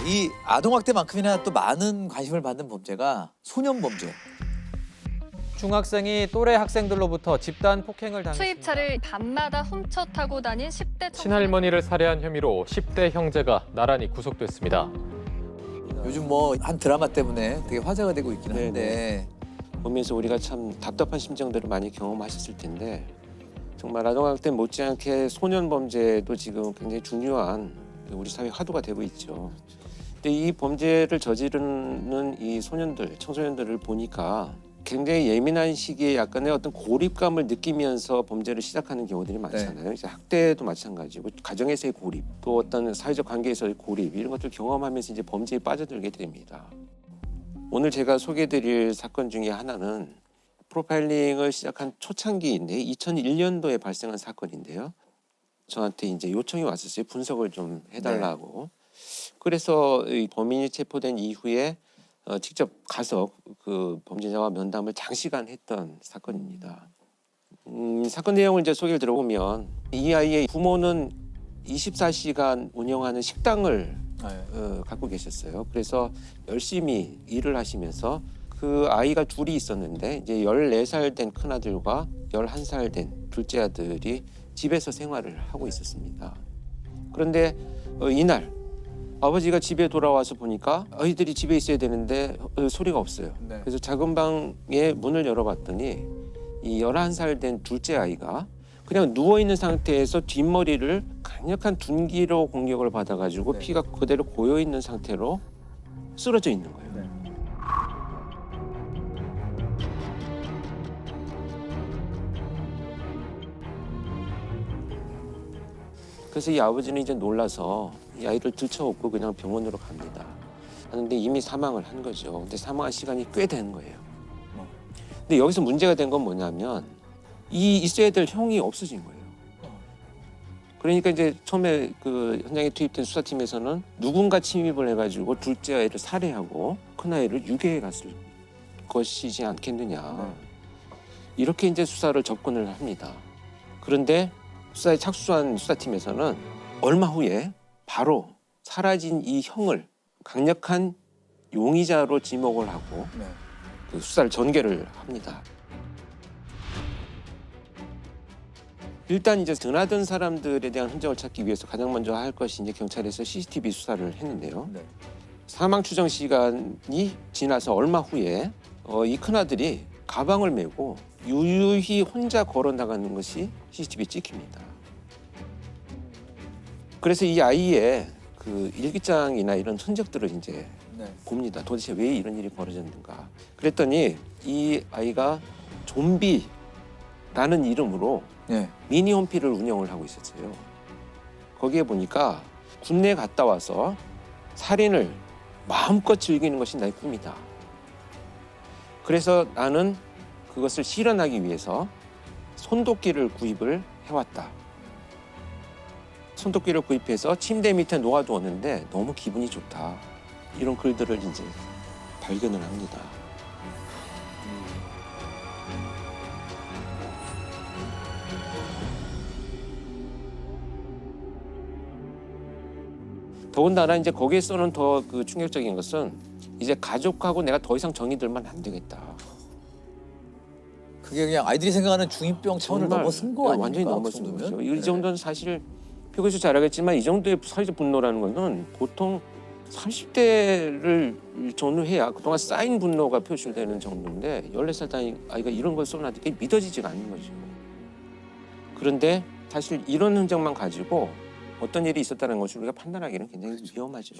이 아동학대만큼이나 또 많은 관심을 받는 범죄가 소년범죄. 중학생이 또래 학생들로부터 집단 폭행을 당했습니다. 수입차를 밤마다 훔쳐 타고 다닌 10대 청소년. 친할머니를 살해한 혐의로 10대 형제가 나란히 구속됐습니다. 요즘 뭐 한 드라마 때문에 되게 화제가 되고 있긴 한데 보면서 우리가 참 답답한 심정들을 많이 경험하셨을 텐데 정말 아동학대 못지않게 소년범죄도 지금 굉장히 중요한 우리 사회 화두가 되고 있죠. 근데 이 범죄를 저지르는 이 소년들, 청소년들을 보니까 굉장히 예민한 시기에 약간의 어떤 고립감을 느끼면서 범죄를 시작하는 경우들이 많잖아요. 이제 학대도 마찬가지고 가정에서의 고립, 또 어떤 사회적 관계에서의 고립 이런 것들 경험하면서 이제 범죄에 빠져들게 됩니다. 오늘 제가 소개해드릴 사건 중에 하나는 프로파일링을 시작한 초창기인데 2001년도에 발생한 사건인데요. 저한테 이제 요청이 왔었어요. 분석을 좀 해달라고. 그래서 이 범인이 체포된 이후에 직접 가서 그 범죄자와 면담을 장시간 했던 사건입니다. 사건 내용을 이제 소개를 들어보면 이 아이의 부모는 24시간 운영하는 식당을 갖고 계셨어요. 그래서 열심히 일을 하시면서 그 아이가 둘이 있었는데 이제 14살 된 큰아들과 11살 된 둘째 아들이 집에서 생활을 하고 있었습니다. 그런데 이날 아버지가 집에 돌아와서 보니까 아이들이 집에 있어야 되는데 소리가 없어요. 그래서 작은 방에 문을 열어봤더니 이 11살 된 둘째 아이가 그냥 누워있는 상태에서 뒷머리를 강력한 둔기로 공격을 받아가지고 피가 그대로 고여있는 상태로 쓰러져 있는 거예요. 그래서 이 아버지는 이제 놀라서 이 아이를 들쳐업고 그냥 병원으로 갑니다. 하는데 이미 사망을 한 거죠. 근데 사망한 시간이 꽤 된 거예요. 근데 여기서 문제가 된 건 뭐냐면 이 있어야 될 형이 없어진 거예요. 그러니까 이제 처음에 그 현장에 투입된 수사팀에서는 누군가 침입을 해가지고 둘째 아이를 살해하고 큰 아이를 유괴해 갔을 것이지 않겠느냐. 이렇게 이제 수사를 접근을 합니다. 그런데 수사에 착수한 수사팀에서는 얼마 후에 바로 사라진 이 형을 강력한 용의자로 지목을 하고 그 수사를 전개를 합니다. 일단 이제 드나든 사람들에 대한 흔적을 찾기 위해서 가장 먼저 할 것이 이제 경찰에서 CCTV 수사를 했는데요. 사망 추정 시간이 지나서 얼마 후에 이 큰아들이 가방을 메고 유유히 혼자 걸어 나가는 것이 CCTV에 찍힙니다. 그래서 이 아이의 그 일기장이나 이런 흔적들을 이제 봅니다. 도대체 왜 이런 일이 벌어졌는가. 그랬더니 이 아이가 좀비라는 이름으로 미니홈피를 운영을 하고 있었어요. 거기에 보니까 군대 갔다 와서 살인을 마음껏 즐기는 것이 나의 꿈이다. 그래서 나는 그것을 실현하기 위해서 손도끼를 구입을 해왔다. 손도끼를 구입해서 침대 밑에 놓아두었는데 너무 기분이 좋다. 이런 글들을 이제 발견을 합니다. 더군다나 이제 거기에서는 더 그 충격적인 것은 이제 가족하고 내가 더 이상 정이 들면 안 되겠다. 그게 그냥 아이들이 생각하는 중이병 차원을 넘어선 거 아닙니까? 완전히 넘어선 거죠. 이 정도는 사실 표고에서 잘 알겠지만 이 정도의 사회적 분노라는 것은 보통 30대를 전후해야 그동안 쌓인 분노가 표출되는 정도인데 14살 아이가 이런 걸 쏘나니까 믿어지지가 않는 거죠. 그런데 사실 이런 흔적만 가지고 어떤 일이 있었다는 것을 우리가 판단하기는 굉장히 위험하죠.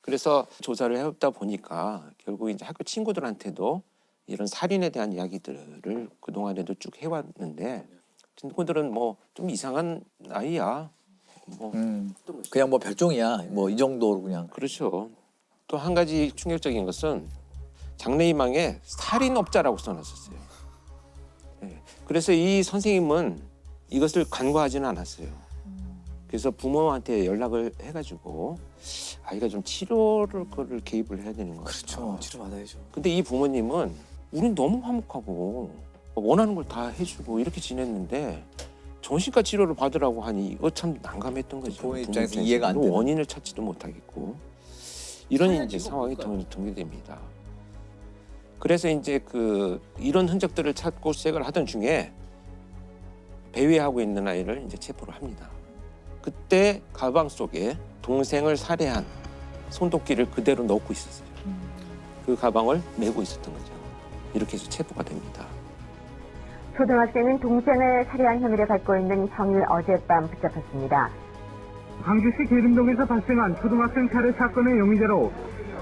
그래서 조사를 해보다 보니까 결국 이제 학교 친구들한테도 이런 살인에 대한 이야기들을 그동안에도 쭉 해왔는데 친구들은 뭐 좀 이상한 아이야. 뭐 그냥 뭐 별종이야. 뭐 이 정도로 그냥. 그렇죠. 또 한 가지 충격적인 것은 장래희망에 살인업자라고 써놨었어요. 그래서 이 선생님은 이것을 간과하지는 않았어요. 그래서 부모한테 연락을 해가지고 아이가 좀 치료를 개입을 해야 되는 거죠. 그렇죠. 치료 받아야죠. 근데 이 부모님은 우린 너무 화목하고 원하는 걸 다 해주고 이렇게 지냈는데 정신과 치료를 받으라고 하니 이거 참 난감했던 거죠. 부모 입장에서 이해가 안 되는. 원인을 찾지도 못하겠고 이런 이제 상황이 동일됩니다. 그래서 이제 이런 흔적들을 찾고 시작을 하던 중에 배회하고 있는 아이를 이제 체포를 합니다. 그때 가방 속에 동생을 살해한 손도끼를 그대로 넣고 있었어요. 그 가방을 메고 있었던 거죠. 이렇게 해서 체포가 됩니다. 초등학생은 동생을 살해한 혐의를 받고 있는 형을 어젯밤 붙잡았습니다. 광주시 계림동에서 발생한 초등학생 살해 사건의 용의자로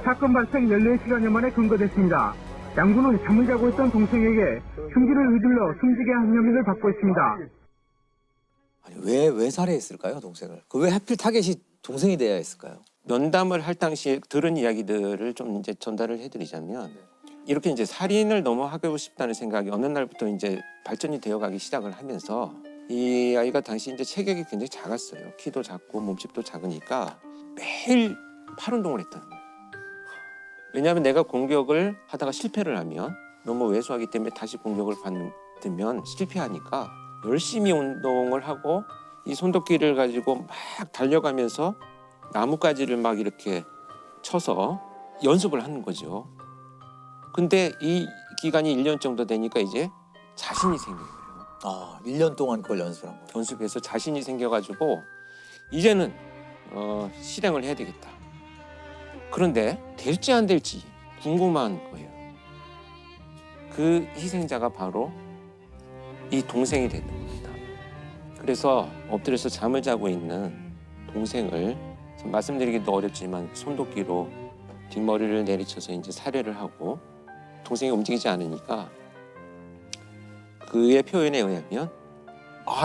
사건 발생 14시간여 만에 검거됐습니다. 양군은 잠을 자고 있던 동생에게 흉기를 휘둘러 숨지게 한 혐의를 받고 있습니다. 아니, 왜 살해했을까요, 동생을? 왜 하필 타겟이 동생이 돼야 했을까요? 면담을 할 당시에 들은 이야기들을 좀 이제 전달을 해드리자면 이렇게 이제 살인을 너무 하고 싶다는 생각이 어느 날부터 이제 발전이 되어가기 시작을 하면서 이 아이가 당시 이제 체격이 굉장히 작았어요. 키도 작고 몸집도 작으니까 매일 팔 운동을 했다는 거예요. 왜냐하면 내가 공격을 하다가 실패를 하면 너무 왜소하기 때문에 다시 공격을 받으면 실패하니까 열심히 운동을 하고 이 손도끼를 가지고 막 달려가면서 나뭇가지를 막 이렇게 쳐서 연습을 하는 거죠. 근데 이 기간이 1년 정도 되니까 이제 자신이 생긴 거예요. 아, 1년 동안 그걸 연습한 거예요. 연습해서 자신이 생겨가지고 이제는 실행을 해야 되겠다. 그런데 될지 안 될지 궁금한 거예요. 그 희생자가 바로 이 동생이 되는 겁니다. 그래서 엎드려서 잠을 자고 있는 동생을 말씀드리기도 어렵지만 손도끼로 뒷머리를 내리쳐서 이제 살해를 하고 동생이 움직이지 않으니까 그의 표현에 의하면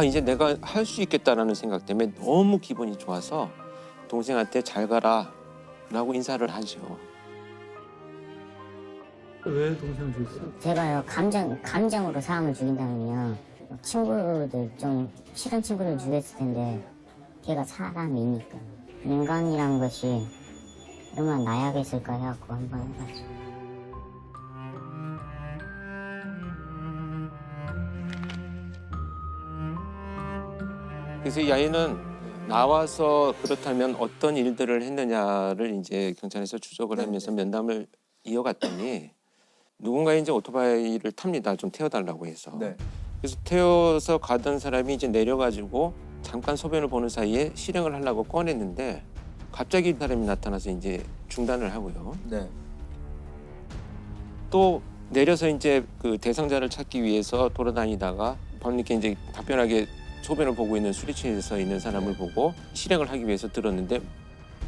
이제 내가 할 수 있겠다라는 생각 때문에 너무 기분이 좋아서 동생한테 잘 가라 라고 인사를 하죠. 왜 동생을 죽였어요? 제가요 감정으로 사람을 죽인다면요 친구들 좀 싫은 친구들 죽였을 텐데 걔가 사람이니까 인간이란 것이 얼마나 나약했을까 해갖고 한번 해봤죠. 그래서 이 아이는 나와서 그렇다면 어떤 일들을 했느냐를 이제 경찰에서 추적을 하면서 면담을 이어갔더니 누군가 이제 오토바이를 탑니다. 좀 태워달라고 해서. 네. 그래서 태워서 가던 사람이 이제 내려가지고 잠깐 소변을 보는 사이에 실행을 하려고 꺼냈는데 갑자기 사람이 나타나서 이제 중단을 하고요. 네. 또 내려서 이제 그 대상자를 찾기 위해서 돌아다니다가 밤늦게 이제 답변하게 소변을 보고 있는 수리실에서 있는 사람을 보고 실행을 하기 위해서 들었는데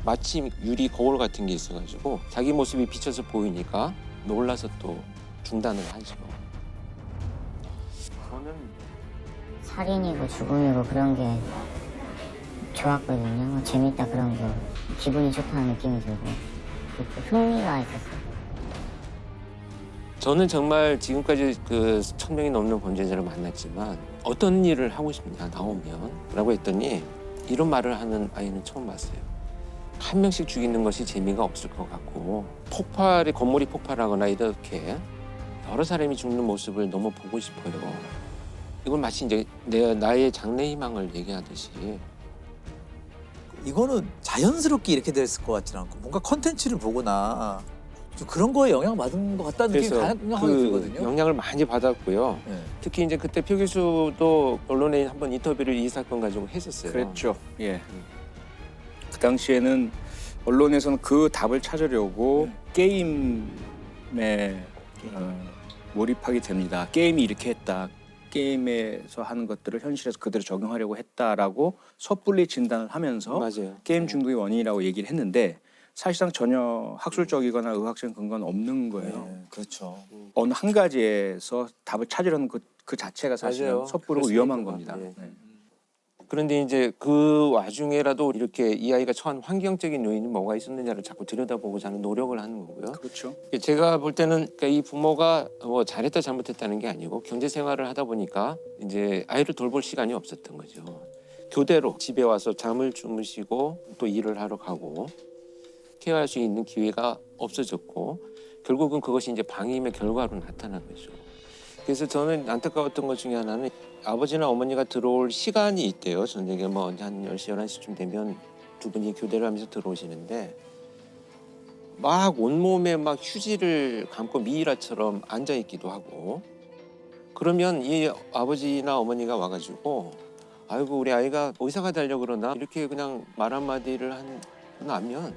마침 유리 거울 같은 게 있어가지고 자기 모습이 비쳐서 보이니까 놀라서 또 중단을 하죠. 저는 살인이고 죽음이고 그런 게 좋았거든요. 재밌다 그런 거 기분이 좋다는 느낌이 들고 흥미가 있었어요. 저는 정말 지금까지 그 1000명이 넘는 범죄자를 만났지만 어떤 일을 하고 싶냐 나오면 라고 했더니 이런 말을 하는 아이는 처음 봤어요. 한 명씩 죽이는 것이 재미가 없을 것 같고 건물이 폭발하거나 이렇게 여러 사람이 죽는 모습을 너무 보고 싶어요. 이건 마치 이제 나의 장래 희망을 얘기하듯이 이거는 자연스럽게 이렇게 됐을 것 같지는 않고 뭔가 컨텐츠를 보거나 좀 그런 거에 영향받은 것 같다는 느낌이 그래서 강하게 들거든요. 영향을 많이 받았고요. 네. 특히 이제 그때 표 교수도 언론에 한번 인터뷰를 이 사건 가지고 했었어요. 그랬죠. 예. 그 당시에는 언론에서는 그 답을 찾으려고 게임에 몰입하게 됩니다. 게임이 이렇게 했다. 게임에서 하는 것들을 현실에서 그대로 적용하려고 했다라고 섣불리 진단을 하면서 맞아요. 게임 중독의 원인이라고 얘기를 했는데 사실상 전혀 학술적이거나 의학적인 근거는 없는 거예요. 네, 그렇죠. 어느 한 가지에서 답을 찾으려는 그 자체가 사실은 맞아요. 섣부르고 그럴 수 위험한 있는 것 겁니다. 같아요. 네. 그런데 이제 그 와중에라도 이렇게 이 아이가 처한 환경적인 요인이 뭐가 있었느냐를 자꾸 들여다보고자 하는 노력을 하는 거고요. 그렇죠. 제가 볼 때는 그러니까 이 부모가 뭐 잘했다 잘못했다는 게 아니고 경제 생활을 하다 보니까 이제 아이를 돌볼 시간이 없었던 거죠. 교대로 집에 와서 잠을 주무시고 또 일을 하러 가고 케어할 수 있는 기회가 없어졌고 결국은 그것이 이제 방임의 결과로 나타난 거죠. 그래서 저는 안타까웠던 것 중에 하나는 아버지나 어머니가 들어올 시간이 있대요. 저녁에 뭐 한 10시, 11시쯤 되면 두 분이 교대를 하면서 들어오시는데 막 온몸에 막 휴지를 감고 미이라처럼 앉아있기도 하고 그러면 이 아버지나 어머니가 와가지고 아이고 우리 아이가 의사 가달려고 그러나 이렇게 그냥 말 한마디를 하면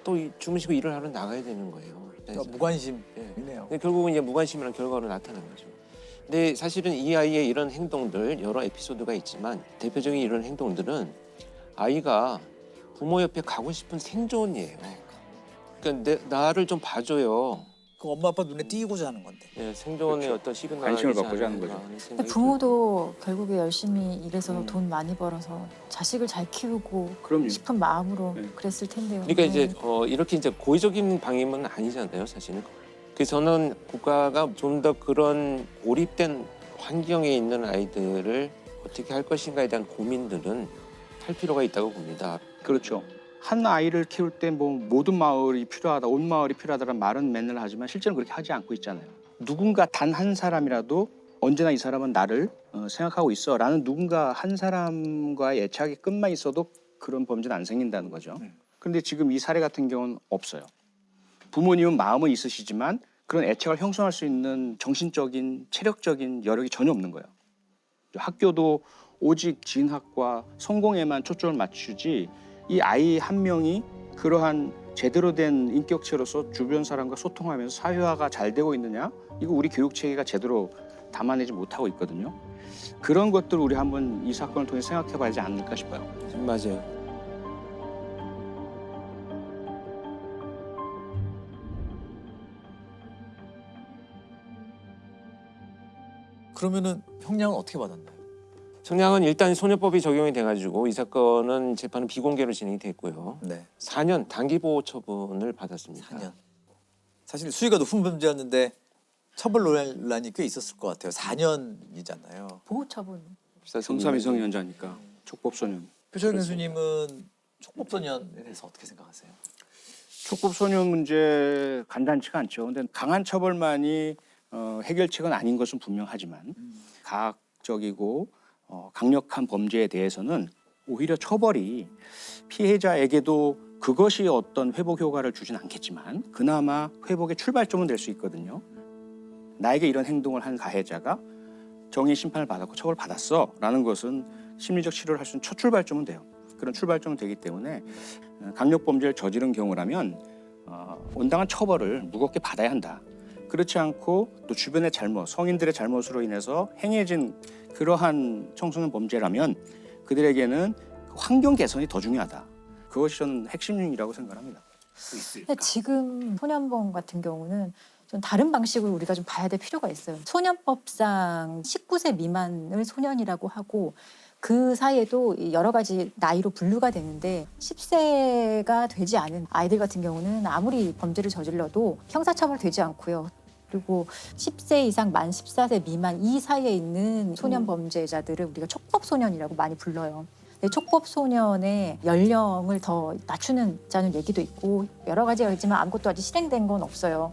또 주무시고 일을 하러 나가야 되는 거예요. 그러니까 무관심이네요. 근데 결국은 이제 무관심이라는 결과로 나타난 거죠. 근데 사실은 이 아이의 이런 행동들 여러 에피소드가 있지만 대표적인 이런 행동들은 아이가 부모 옆에 가고 싶은 생존이에요. 그러니까 나를 좀 봐줘요. 그 엄마 아빠 눈에 띄고자 하는 건데. 네, 생존의 그렇죠. 어떤 시그널 관심을 받고자 하는 거죠. 근데 부모도 결국에 열심히 일해서 음. 돈 많이 벌어서 자식을 잘 키우고 그럼요. 싶은 마음으로 네. 그랬을 텐데요. 그러니까 네. 이제 이렇게 이제 고의적인 방임은 아니잖아요, 사실은. 그래서 저는 국가가 좀 더 그런 고립된 환경에 있는 아이들을 어떻게 할 것인가에 대한 고민들은 할 필요가 있다고 봅니다. 그렇죠. 한 아이를 키울 때 뭐 모든 마을이 필요하다, 온 마을이 필요하다는 말은 맨날 하지만 실제는 그렇게 하지 않고 있잖아요. 누군가 단 한 사람이라도 언제나 이 사람은 나를 생각하고 있어라는 누군가 한 사람과의 애착이 끝만 있어도 그런 범죄는 안 생긴다는 거죠. 그런데 지금 이 사례 같은 경우는 없어요. 부모님은 마음은 있으시지만 그런 애착을 형성할 수 있는 정신적인, 체력적인 여력이 전혀 없는 거예요. 학교도 오직 진학과 성공에만 초점을 맞추지 이 아이 한 명이 그러한 제대로 된 인격체로서 주변 사람과 소통하면서 사회화가 잘 되고 있느냐? 이거 우리 교육 체계가 제대로 담아내지 못하고 있거든요. 그런 것들을 우리 한번 이 사건을 통해 생각해 봐야지 않을까 싶어요. 맞아요. 그러면은 형량은 어떻게 받았나요? 청량은 일단 소녀법이 적용이 돼가지고 이 사건은 재판은 비공개로 진행이 됐고요. 네. 4년 단기보호 처분을 받았습니다. 4년. 사실 수위가 높은 범죄였는데 처벌 논란이 꽤 있었을 것 같아요. 4년이잖아요. 보호처분. 성사 미성년자니까 촉법소년. 표철 교수님은 촉법소년에 대해서 어떻게 생각하세요? 촉법소년 문제 간단치가 않죠. 근데 강한 처벌만이 해결책은 아닌 것은 분명하지만 가학적이고 강력한 범죄에 대해서는 오히려 처벌이 피해자에게도 그것이 어떤 회복 효과를 주진 않겠지만 그나마 회복의 출발점은 될 수 있거든요. 나에게 이런 행동을 한 가해자가 정의 심판을 받았고 처벌을 받았어 라는 것은 심리적 치료를 할 수 있는 첫 출발점은 돼요. 그런 출발점은 되기 때문에 강력 범죄를 저지른 경우라면 온당한 처벌을 무겁게 받아야 한다. 그렇지 않고 또 주변의 잘못, 성인들의 잘못으로 인해서 행해진 그러한 청소년 범죄라면 그들에게는 환경 개선이 더 중요하다. 그것이 저는 핵심이라고 생각합니다. 근데 지금 소년범 같은 경우는 좀 다른 방식으로 우리가 좀 봐야 될 필요가 있어요. 소년법상 19세 미만을 소년이라고 하고 그 사이에도 여러 가지 나이로 분류가 되는데 10세가 되지 않은 아이들 같은 경우는 아무리 범죄를 저질러도 형사처벌되지 않고요. 그리고 10세 이상 만 14세 미만 이 사이에 있는 소년 범죄자들을 우리가 촉법소년이라고 많이 불러요. 촉법소년의 연령을 더 낮추는 얘기도 있고 여러 가지가 있지만 아무것도 아직 실행된 건 없어요.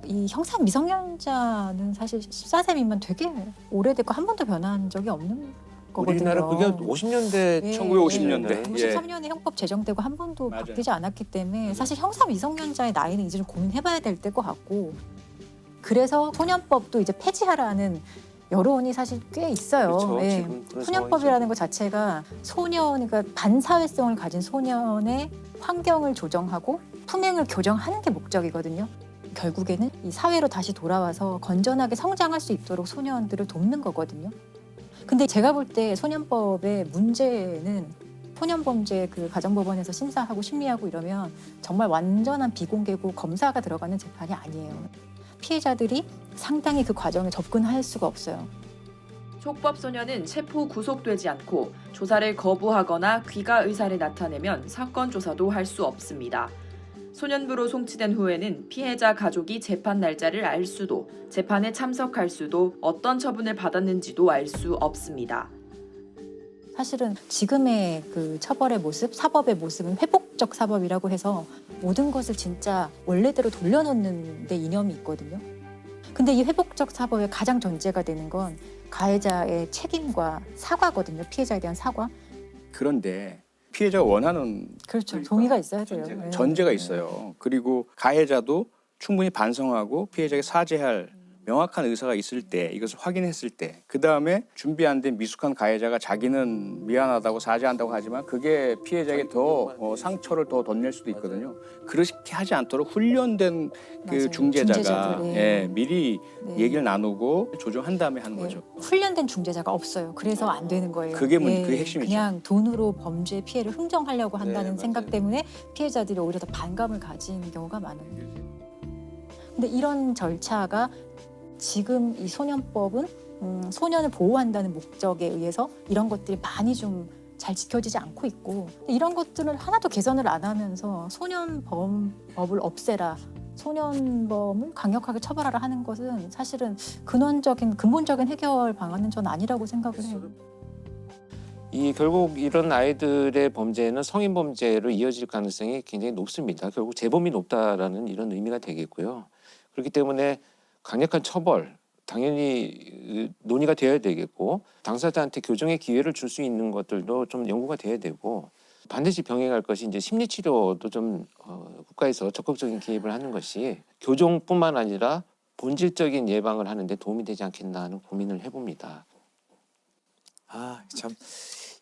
이 형사 미성년자는 사실 14세 미만 되게 오래됐고 한 번도 변한 적이 없는 거거든요. 우리나라 그게 50년대, 예, 1950년대. 53년에 형법 제정되고 한 번도 맞아요. 바뀌지 않았기 때문에 사실 형사 미성년자의 나이는 이제 좀 고민해봐야 될 때일 것 같고 그래서 소년법도 이제 폐지하라는 여론이 사실 꽤 있어요. 그렇죠. 예. 지금 그런 소년법이라는 것 자체가 그러니까 반사회성을 가진 소년의 환경을 조정하고 품행을 교정하는 게 목적이거든요. 결국에는 이 사회로 다시 돌아와서 건전하게 성장할 수 있도록 소년들을 돕는 거거든요. 근데 제가 볼 때 소년법의 문제는 소년범죄 그 가정법원에서 심사하고 심리하고 이러면 정말 완전한 비공개고 검사가 들어가는 재판이 아니에요. 피해자들이 상당히 그 과정에 접근할 수가 없어요. 촉법소년은 체포 구속되지 않고 조사를 거부하거나 귀가 의사를 나타내면 사건 조사도 할 수 없습니다. 소년부로 송치된 후에는 피해자 가족이 재판 날짜를 알 수도, 재판에 참석할 수도, 어떤 처분을 받았는지도 알 수 없습니다. 사실은 지금의 그 처벌의 모습, 사법의 모습은 회복적 사법이라고 해서 모든 것을 진짜 원래대로 돌려놓는 데 이념이 있거든요. 근데 이 회복적 사법의 가장 전제가 되는 건 가해자의 책임과 사과거든요. 피해자에 대한 사과. 그런데 피해자가 원하는 그렇죠. 동의가 있어야 돼요. 네. 전제가 있어요. 그리고 가해자도 충분히 반성하고 피해자에게 사죄할 명확한 의사가 있을 때, 이것을 확인했을 때, 그 다음에 준비 안 된 미숙한 가해자가 자기는 미안하다고 사죄한다고 하지만 그게 피해자에게 더 상처를 더 덧낼 수도 있거든요. 그렇게 하지 않도록 훈련된 그 맞아요. 중재자가 중재자들, 네. 미리 네. 얘기를 나누고 조정한 다음에 하는 네. 거죠. 훈련된 중재자가 없어요. 그래서 안 되는 거예요. 그게 그게 핵심이죠. 그냥 돈으로 범죄 피해를 흥정하려고 한다는 네, 생각 맞아요. 때문에 피해자들이 오히려 더 반감을 가지는 경우가 많아요. 근데 이런 절차가 지금 이 소년법은 소년을 보호한다는 목적에 의해서 이런 것들이 많이 좀 잘 지켜지지 않고 있고, 이런 것들을 하나도 개선을 안 하면서 소년범법을 없애라, 소년범을 강력하게 처벌하라 하는 것은 사실은 근본적인 해결 방안은 전 아니라고 생각을 해요. 이 결국 이런 아이들의 범죄는 성인 범죄로 이어질 가능성이 굉장히 높습니다. 결국 재범이 높다라는 이런 의미가 되겠고요. 그렇기 때문에 강력한 처벌, 당연히 논의가 되어야 되겠고, 당사자한테 교정의 기회를 줄 수 있는 것들도 좀 연구가 돼야 되고, 반드시 병행할 것이 이제 심리치료도 좀 국가에서 적극적인 개입을 하는 것이 교정뿐만 아니라 본질적인 예방을 하는 데 도움이 되지 않겠나 하는 고민을 해봅니다. 아, 참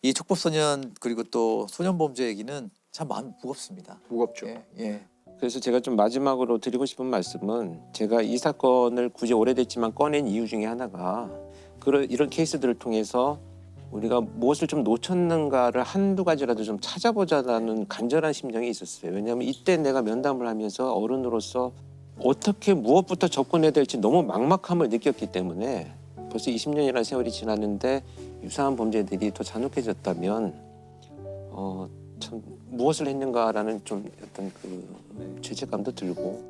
이 촉법소년 그리고 또 소년범죄 얘기는 참 마음 무겁습니다. 무겁죠. 예, 예. 그래서 제가 좀 마지막으로 드리고 싶은 말씀은, 제가 이 사건을 굳이 오래됐지만 꺼낸 이유 중에 하나가 이런 케이스들을 통해서 우리가 무엇을 좀 놓쳤는가를 한두 가지라도 좀 찾아보자라는 간절한 심정이 있었어요. 왜냐하면 이때 내가 면담을 하면서 어른으로서 어떻게 무엇부터 접근해야 될지 너무 막막함을 느꼈기 때문에, 벌써 20년이라는 세월이 지났는데 유사한 범죄들이 더 잔혹해졌다면 참 무엇을 했는가라는 좀 어떤 그 죄책감도 들고